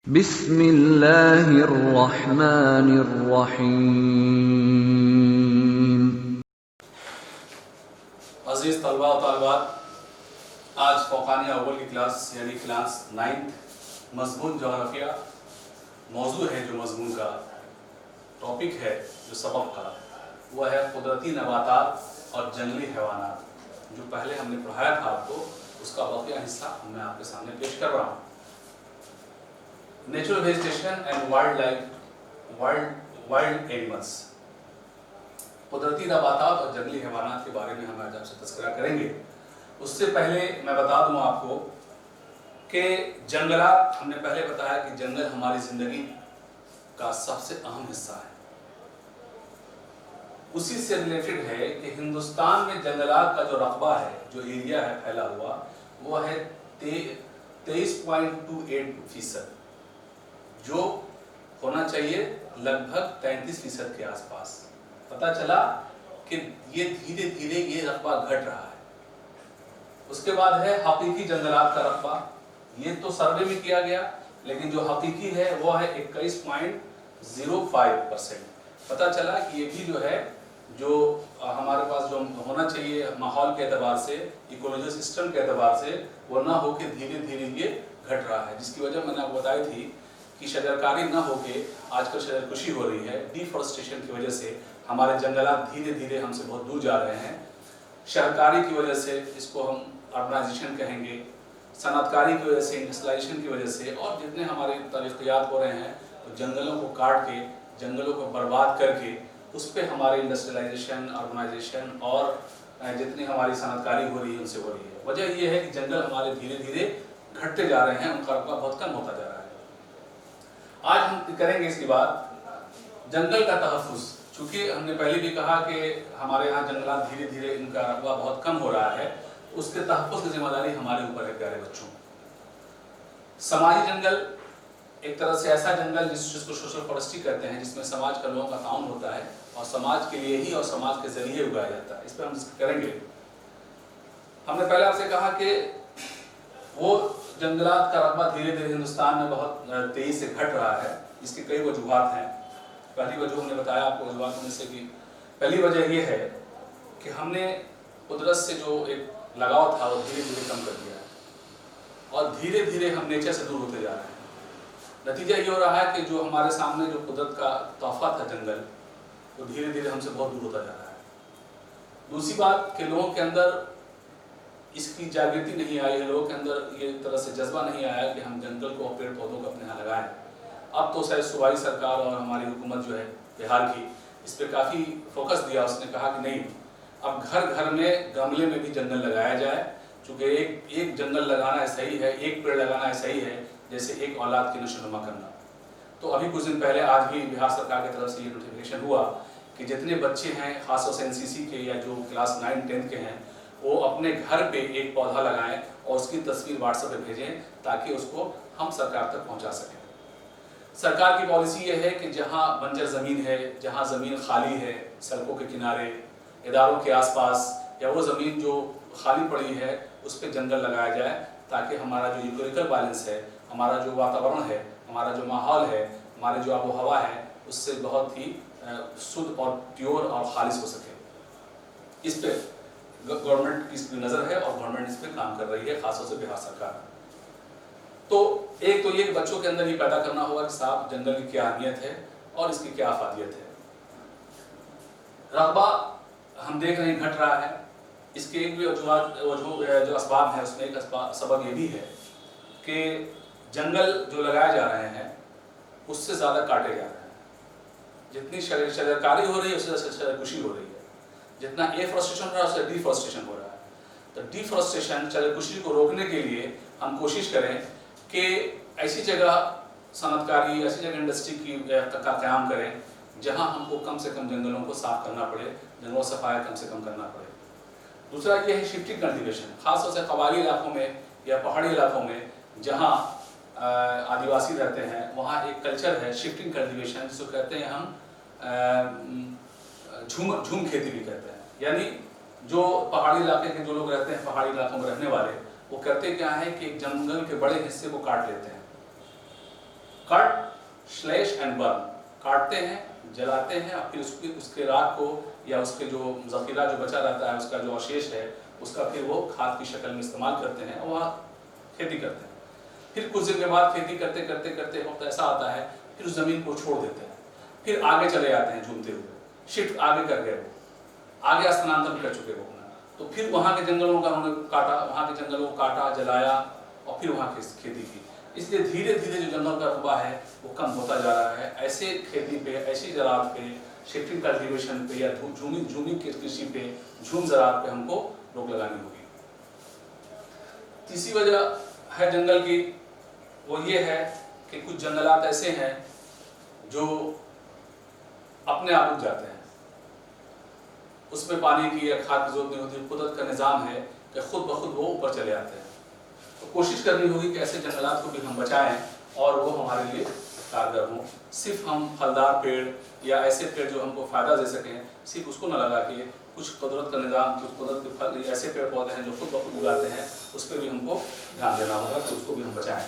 बिस्मिल्लाहिर्रहमानिर्रहीम। अजीज तलबा और तालिबात, आज फ़ौक़ानिया अव्वल की क्लास यानी क्लास 9th मज़मून जोग्राफिया मौजू है। जो मज़मून का टॉपिक है, जो सबक का, वह है कुदरती नबातात और जंगली हैवानात। जो पहले हमने पढ़ाया था आपको, उसका बकिया हिस्सा मैं आपके सामने पेश कर रहा हूँ। Natural vegetation and wild animals, कुदरती नबातात और जंगली हैवानात के बारे में हम आज आपसे तज़किरा करेंगे। उससे पहले मैं बता दूं आपको कि जंगलात, हमने पहले बताया कि जंगल हमारी ज़िंदगी का सबसे अहम हिस्सा है। उसी से रिलेटेड है कि हिंदुस्तान में जंगलात का जो रकबा है, जो एरिया है फैला हुआ, वो है 23.28%, जो होना चाहिए लगभग 33% के आसपास। पता चला कि ये धीरे धीरे ये रकबा घट रहा है। उसके बाद है हकीकी जंगलात का रकबा। ये तो सर्वे में किया गया, लेकिन जो हकीकी है वो है 21.05%। पता चला कि ये भी जो है, जो हमारे पास जो होना चाहिए माहौल के एतबार से, इकोलॉजिकल सिस्टम के एतबार से, वो ना होके धीरे धीरे ये घट रहा है। जिसकी वजह मैंने आपको बताई थी कि शजरकारी ना होके आजकल शजरकुशी हो रही है। डिफॉरेस्टेशन की वजह से हमारे जंगलात धीरे धीरे हमसे बहुत दूर जा रहे हैं। शहरकारी की वजह से, इसको हम अर्बनाइजेशन कहेंगे, सनअतकारी की वजह से, इंडस्ट्रियलाइजेशन की वजह से, और जितने हमारे तरक्यात हो रहे हैं, तो जंगलों को काट के, जंगलों को बर्बाद करके, उस पर हमारे इंडस्ट्रियलाइजेशन, अर्बनाइजेशन और जितनी हमारी सनअतकारी हो रही है, उनसे हो रही है। वजह यह है कि जंगल हमारे धीरे धीरे घटते जा रहे हैं, उनका रकबा बहुत कम होता जा रहा है। आज हम करेंगे इसके बाद जंगल का तहफ़्फ़ुज़। चूँकि हमने पहले भी कहा कि हमारे यहाँ जंगलात धीरे धीरे इनका रकबा बहुत कम हो रहा है, उसके तहफ़्फ़ुज़ की जिम्मेदारी हमारे ऊपर है प्यारे बच्चों। समाजी जंगल एक तरह से ऐसा जंगल जिसको सोशल फॉरेस्ट्री कहते हैं, जिसमें समाज का लोगों का ताउन होता है और समाज के लिए ही और समाज के जरिए उगाया जाता है। इस पर हम करेंगे। हमने पहले आपसे कहा कि वो जंगलात का रकबा धीरे धीरे हिंदुस्तान में बहुत तेजी से घट रहा है। इसकी कई वजूहात हैं। पहली वजह हमने बताया आपको वजूहात में से कि पहली वजह ये है कि हमने कुदरत से जो एक लगाव था वो धीरे धीरे कम कर दिया है, और धीरे धीरे हम नेचर से दूर होते जा रहे हैं। नतीजा ये हो रहा है कि जो हमारे सामने जो कुदरत का तोहफा था जंगल, वो धीरे धीरे हमसे बहुत दूर होता जा रहा है। दूसरी बात कि लोगों के अंदर इसकी जागृति नहीं आई है, लोगों के अंदर ये तरह से जज्बा नहीं आया कि हम जंगल को, पेड़ पौधों को अपने यहाँ लगाएं। अब तो शायद सूबाई सरकार और हमारी हुकूमत जो है बिहार की, इस पर काफ़ी फोकस दिया। उसने कहा कि नहीं, अब घर घर में गमले में भी जंगल लगाया जाए। चूँकि एक जंगल लगाना ऐसा ही है, एक पेड़ लगाना ऐसा ही है जैसे एक औलाद की नशोनुमा करना। तो अभी कुछ दिन पहले, आज भी बिहार सरकार की तरफ से ये नोटिफिकेशन हुआ कि जितने बच्चे हैं, खासतौर से NCC के या जो क्लास 9-10 के हैं, वो अपने घर पे एक पौधा लगाएं और उसकी तस्वीर WhatsApp पे भेजें, ताकि उसको हम सरकार तक पहुंचा सकें। सरकार की पॉलिसी ये है कि जहां बंजर ज़मीन है, जहां ज़मीन खाली है, सड़कों के किनारे, इदारों के आसपास, या वो ज़मीन जो खाली पड़ी है, उस पर जंगल लगाया जाए, ताकि हमारा जो इकोलॉजिकल बैलेंस है, हमारा जो वातावरण है, हमारा जो माहौल है, हमारी जो आबो हवा है, उससे बहुत ही शुद्ध और प्योर और खालिश हो सके। इस पर गवर्नमेंट की नज़र है और गवर्नमेंट इस पर काम कर रही है, खासतौर से बिहार सरकार। तो एक तो ये बच्चों के अंदर ये पैदा करना होगा कि साहब जंगल की क्या अहमियत है और इसकी क्या अफादियत है। रकबा हम देख रहे हैं घट रहा है। इसके एक भी जो असबाब है, उसमें एक सबब ये भी है कि जंगल जो लगाए जा रहे हैं उससे ज़्यादा काटे जा रहे हैं। जितनी शजरकारी हो रही है, उससे शजरकुशी हो रही है। जितना एफॉरेस्टेशन हो रहा है, उससे डिफॉरेस्टेशन हो रहा है। तो डिफॉरेस्टेशन, शजरकुशी को रोकने के लिए हम कोशिश करें कि ऐसी जगह सनअतकारी, ऐसी जगह इंडस्ट्री का क़याम करें जहां हमको कम से कम जंगलों को साफ करना पड़े, जंगलों सफाया कम से कम करना पड़े। दूसरा ये है शिफ्टिंग कल्टीवेशन, खासतौर से कबायली इलाकों में या पहाड़ी इलाकों में जहाँ आदिवासी रहते हैं, वहाँ एक कल्चर है शिफ्टिंग कल्टीवेशन, जिसको कहते हैं हम झूम खेती भी कहते हैं। यानी जो पहाड़ी इलाके के जो लोग रहते हैं, पहाड़ी इलाकों में रहने वाले, वो करते क्या है कि एक जंगल के बड़े हिस्से को काट लेते हैं कट स्लैश एंड बर्न, काटते हैं, जलाते हैं और फिर उसके राख को या उसके जो जखीरा जो बचा रहता है, उसका जो अवशेष है, उसका फिर वो खाद की शक्ल में इस्तेमाल करते हैं और वहाँ खेती करते हैं। फिर कुछ दिन के बाद खेती करते करते करते वक्त ऐसा आता है फिर उस जमीन को छोड़ देते हैं, फिर आगे चले जाते हैं झूमते हुए, शिफ्ट आगे कर गए, आगे स्थानांतरण कर चुके वो अपना। तो फिर वहाँ के जंगलों का उन्होंने काटा, वहाँ के जंगलों को काटा, जलाया और फिर वहाँ की खेती की। इसलिए धीरे धीरे जो जंगल का रकबा है वो कम होता जा रहा है। ऐसे खेती पे, ऐसी ज़राअत पे, शिफ्टिंग कल्टीवेशन पे या झूमिंग कृषि पे, झूम ज़राअत पे हमको रोक लगानी होगी। तीसरी वजह है जंगल की, वो ये है कि कुछ जंगलात ऐसे हैं जो अपने आप उग जाते हैं, उसमें पानी की या खाद की जरूरत नहीं होती, कुदरत का निज़ाम है कि खुद ब खुद वो ऊपर चले आते हैं। तो कोशिश करनी होगी कि ऐसे जंगलात को भी हम बचाएं और वो हमारे लिए कारगर हों। सिर्फ हम फलदार पेड़ या ऐसे पेड़ जो हमको फ़ायदा दे सकें, सिर्फ उसको न लगा के कुछ कुदरत का निज़ाम, कुछ कुदरत के फल, ऐसे पेड़ पौधे हैं जो खुद ब खुद उगाते हैं, उस पर भी हमको ध्यान देना होगा कि उसको भी हम बचाएं।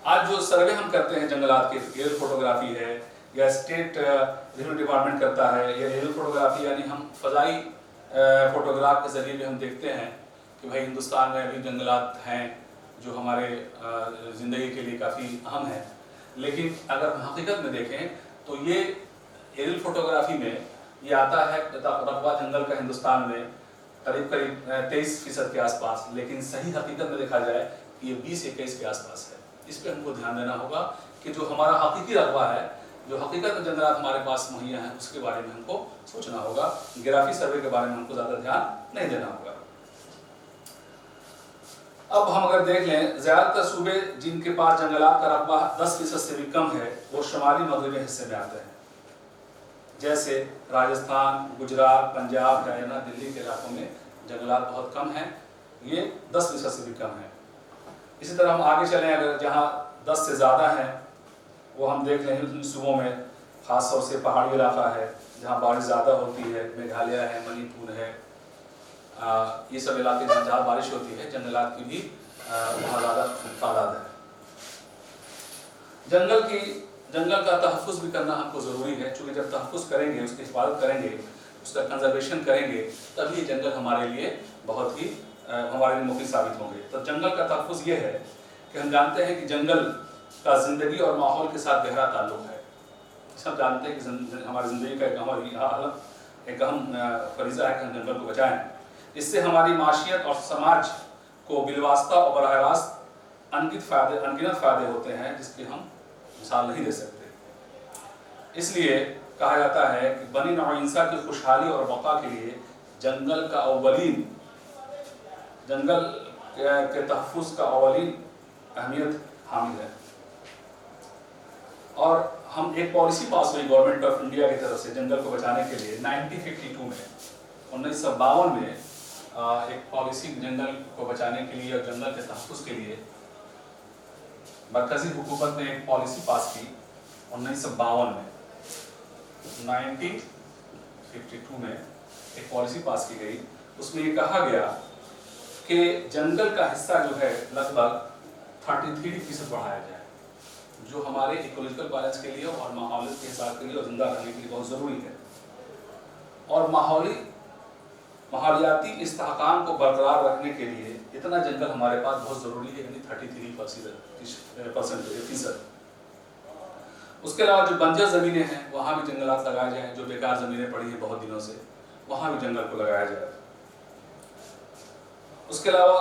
आज जो सर्वे हम करते हैं जंगलात के, एरियल फोटोग्राफी है या स्टेट रेवेन्यू डिपार्टमेंट करता है, या एरियल फोटोग्राफी यानी हम फ़ज़ाई फोटोग्राफ के ज़रिए भी हम देखते हैं कि भाई हिंदुस्तान में अभी जंगलात हैं जो हमारे ज़िंदगी के लिए काफ़ी अहम है। लेकिन अगर हम हकीकत में देखें तो ये एरियल फोटोग्राफी में ये आता है रकबा जंगल का हिंदुस्तान में करीब करीब 23% के आसपास, लेकिन सही हकीकत में देखा जाए कि ये 20-21 के आसपास है। इस पर हमको ध्यान देना होगा कि जो हमारा हकीकी रकबा है, जो हकीकत में जंगलात हमारे पास मुहैया हैं, उसके बारे में हमको सोचना होगा। ग्राफी सर्वे के बारे में हमको ज़्यादा ध्यान नहीं देना होगा। अब हम अगर देख लें, ज़्यादातर सूबे जिनके पास जंगलात का रकबा 10% से भी कम है वो शुमाली मगरबी हिस्से में आते हैं, जैसे राजस्थान, गुजरात, पंजाब, हरियाणा, दिल्ली के इलाकों में जंगलात बहुत कम हैं, ये 10% से भी कम है। इसी तरह हम आगे चलें, अगर जहाँ 10 से ज़्यादा हैं वो हम देख लें इन सूबों में, ख़ास तौर से पहाड़ी इलाका है जहाँ बारिश ज़्यादा होती है, मेघालय है, मणिपुर है, ये सब इलाके जहाँ ज़्यादा बारिश होती है, जंगलात की भी वहाँ ज़्यादा तादाद है। जंगल का तहफ़्फ़ुज़ भी करना हमको ज़रूरी है, क्योंकि जब तहफ़्फ़ुज़ करेंगे, उसकी हिफाजत करेंगे, उसका कंजर्वेशन करेंगे, तभी ये जंगल हमारे लिए बहुत ही हमारे लिए मुफीद साबित होंगे। तो जंगल का तहफ़्फ़ुज़ ये है कि हम जानते हैं कि जंगल का ज़िंदगी और माहौल के साथ गहरा ताल्लुक़ है। सब जानते हैं कि हमारी ज़िंदगी का एक अहम फरीज़ा है कि हम जंगल को बचाएँ। इससे हमारी माशियत और समाज को बिलवास्ता और बराह रास्त अनगिनत फ़ायदे होते हैं, जिसकी हम मिसाल नहीं दे सकते। इसलिए कहा जाता है कि बनी नौ इंसान की खुशहाली और बका के लिए जंगल के तहफ़्फ़ुज़ का अवलीन अहमियत हामिल है। और हम एक पॉलिसी पास हुई गवर्नमेंट ऑफ इंडिया की तरफ से जंगल को बचाने के लिए 1952 में, 1952 में एक पॉलिसी जंगल को बचाने के लिए और जंगल के तहफ़्फ़ुज़ के लिए मरकज़ी हुकूमत ने एक पॉलिसी पास की 1952 में। 1952 में एक पॉलिसी पास की गई, उसमें ये कहा गया कि जंगल का हिस्सा जो है लगभग 33% बढ़ाया जाए, जो हमारे इकोलॉजिकल बैलेंस के लिए और माहौल के हिसाब के लिए और जिंदा रहने के लिए बहुत ज़रूरी है। और माहौलियाती इस्तेहकाम को बरकरार रखने के लिए इतना जंगल हमारे पास बहुत ज़रूरी है, यानी 33%। उसके अलावा जो बंजर ज़मीनें हैं वहाँ भी जंगलात लगाए जाएँ, जो बेकार ज़मीनें पड़ी हैं बहुत दिनों से वहाँ भी जंगल को लगाया जाए। उसके अलावा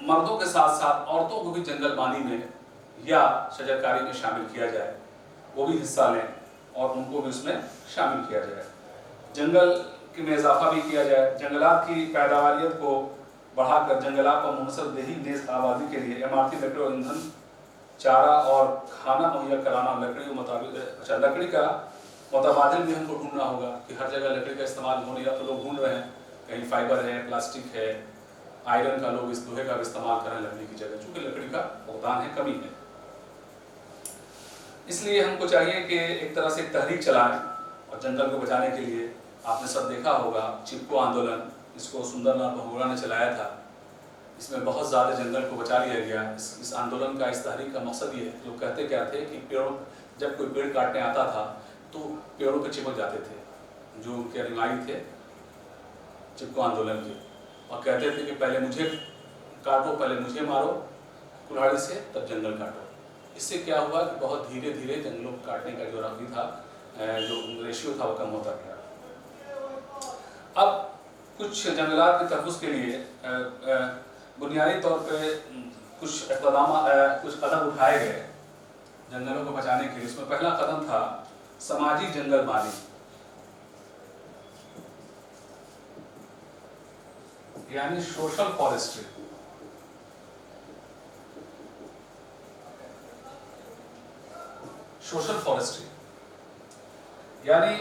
मर्दों के साथ साथ औरतों को भी जंगल बानी में या शजरकारी में शामिल किया जाए, वो भी हिस्सा लें और उनको भी उसमें शामिल किया जाए। जंगल में इजाफा भी किया जाए, जंगलात की पैदावारियत को बढ़ाकर जंगलात को मुनसबदेही नेज़ आबादी के लिए इमारती लकड़ी और ईंधन, चारा और खाना मुहैया कराना, लकड़ी का मुतबादिल भी हमको ढूंढना होगा कि हर जगह लकड़ी का इस्तेमाल हो नहीं रहा, तो लोग ढूंढ रहे हैं, कहीं फाइबर है, प्लास्टिक है, आयरन का लोग इस लोहे का भी इस्तेमाल कर रहे हैं लकड़ी की जगह, चूँकि लकड़ी का भुगतान है, कमी है। इसलिए हमको चाहिए कि एक तरह से एक तहरीक चलाएं और जंगल को बचाने के लिए आपने सब देखा होगा चिपको आंदोलन, इसको सुंदरलाल बहुगुणा ने चलाया था। इसमें इसमें बहुत ज़्यादा जंगल को बचा लिया गया। इस आंदोलन का, इस तहरीक का मकसद ये है, जो कहते क्या थे कि पेड़ों, जब कोई पेड़ काटने आता था तो पेड़ों पे चिपक जाते थे, जो उनके अनुयायी थे चिपको आंदोलन के, और कहते थे कि पहले मुझे काटो, पहले मुझे मारो कुल्हाड़ी से, तब जंगल काटो। इससे क्या हुआ कि बहुत धीरे धीरे जंगलों को काटने का जो रवैया था, जो रेशियो था, वो कम होता गया। अब कुछ जंगलात के तहफ़्फ़ुज़ के लिए बुनियादी तौर पे कुछ कदम उठाए गए जंगलों को बचाने के लिए। उसमें पहला कदम था सामाजिक जंगलबानी, यानी सोशल फॉरेस्ट्री। सोशल फॉरेस्ट्री यानी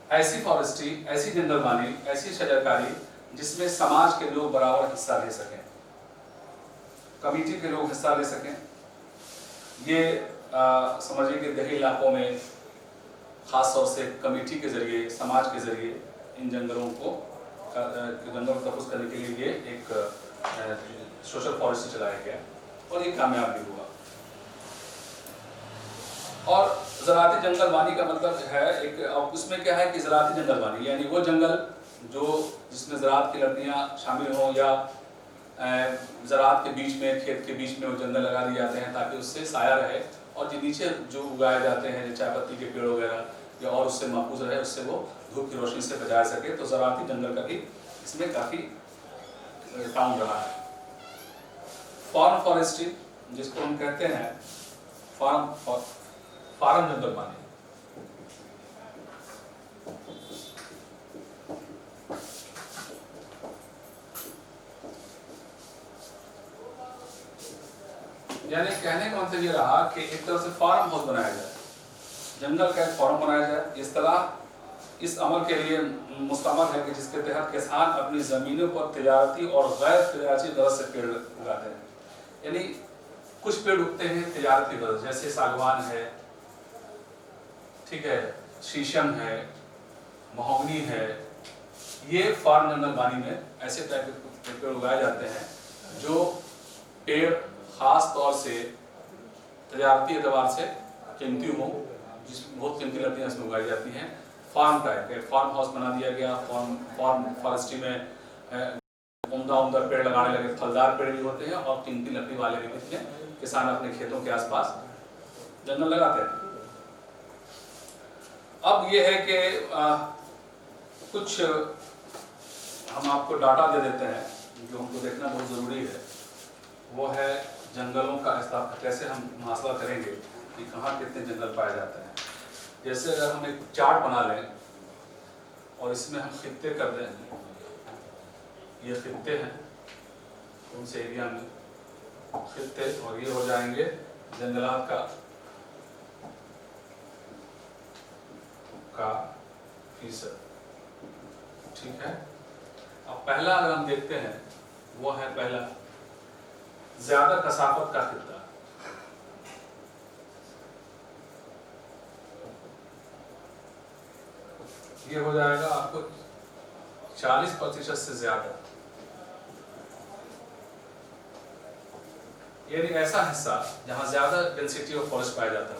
ऐसी फॉरेस्ट्री, ऐसी जंगलबानी, ऐसी शजरकारी जिसमें समाज के लोग बराबर हिस्सा ले सकें, कमेटी के लोग हिस्सा ले सकें। ये समझिए कि देहाती इलाकों में ख़ास तौर से कमेटी के ज़रिए, समाज के ज़रिए इन जंगलों को जंगलों को तहफ़्फ़ुज़ करने के लिए ये एक सोशल फॉरेस्ट्री चलाया गया और ये कामयाब भी हुआ। और ज़राअती जंगलबानी का मतलब है एक, अब उसमें क्या है कि ज़राअती जंगलबानी यानी वो जंगल जिसमें ज़राअत की लकड़ियाँ शामिल हों, या ज़राअत के बीच में, खेत के बीच में वो जंगल लगा दिए जाते हैं ताकि उससे साया रहे, और जो नीचे जो उगाए जाते हैं चाय पत्ती के पेड़ वगैरह, या और उससे महफूज रहे, उससे वो धूप की रोशनी से बचा सके। तो ज़राअती जंगल का भी इसमें काफ़ी काम रहा है। फार्म फॉरेस्ट्री, जिसको हम कहते हैं फार्म जंगलबानी, यानी कहने का मतलब ये रहा कि एक तरह से फार्म हाउस बनाया जाए, जंगल का एक फार्म बनाया जाए। इस तरह इस अमल के लिए मुस्तमल है कि जिसके तहत किसान अपनी ज़मीनों पर तिजारती और गैर तिजारती गरज से पेड़ उगाते हैं। यानी कुछ पेड़ उगते हैं तिजारती गरज, जैसे सागवान है, ठीक है, शीशम है, महोगनी है। ये फार्म जंगलबानी में ऐसे टाइप के पेड़ उगाए जाते हैं जो पेड़ खास तौर से तजारती एतबार से कीमती हो, जिसमें बहुत कीमती लकड़ियाँ इसमें उगाई जाती हैं। फार्म टाइप के फार्म हाउस बना दिया गया। फार्म फॉरेस्ट्री में उम्दा पेड़ लगाने लगे, फलदार पेड़ भी होते हैं और कीमती लकड़ी वाले भी होते हैं। किसान अपने खेतों के आसपास जंगल लगाते हैं। अब ये है कि कुछ हम आपको डाटा दे देते हैं जो हमको देखना बहुत ज़रूरी है। वो है जंगलों का कैसे हम मुहासबा करेंगे कि कहाँ कितने जंगल पाए जाते हैं। जैसे अगर हम एक चार्ट बना लें और इसमें हम खित्ते कर दें, ये खित्ते हैं कौन से एरिया में खित्ते, और ये हो जाएंगे जंगलात का फीसद, ठीक है। अब पहला अगर हम देखते हैं वो है पहला ज्यादा कसाफत का खित्ता। ये हो जाएगा आपको 40% से ज्यादा, यानी ऐसा हिस्सा जहां ज्यादा डेंसिटी ऑफ फॉरेस्ट पाया जाता है।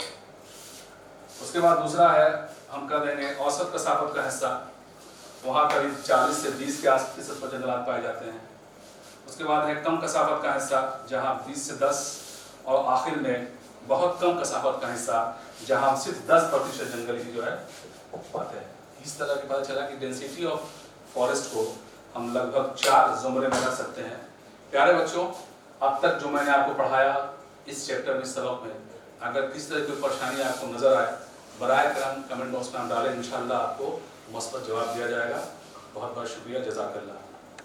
उसके बाद दूसरा है हम कर देंगे औसत कसाफत का हिस्सा, वहाँ करीब 40 से 20 के आस-पास पर जंगलात पाए जाते हैं। उसके बाद है कम कसाफत का हिस्सा जहाँ 20 से 10, और आखिर में बहुत कम कसाफत का हिस्सा जहाँ सिर्फ 10% जंगल ही जो है पाते हैं। इस तरह की पता चला कि डेंसिटी ऑफ फॉरेस्ट को हम लगभग 4 ज़ुमरे में रख सकते हैं। प्यारे बच्चों, अब तक जो मैंने आपको पढ़ाया इस चैप्टर में, सबक में, अगर किस तरह की परेशानी आपको नजर आए, बराए करम कमेंट बॉक्स में हम डालें, इंशाल्लाह आपको मुस्बत जवाब दिया जाएगा। बहुत बहुत शुक्रिया, जज़ाकल्लाह।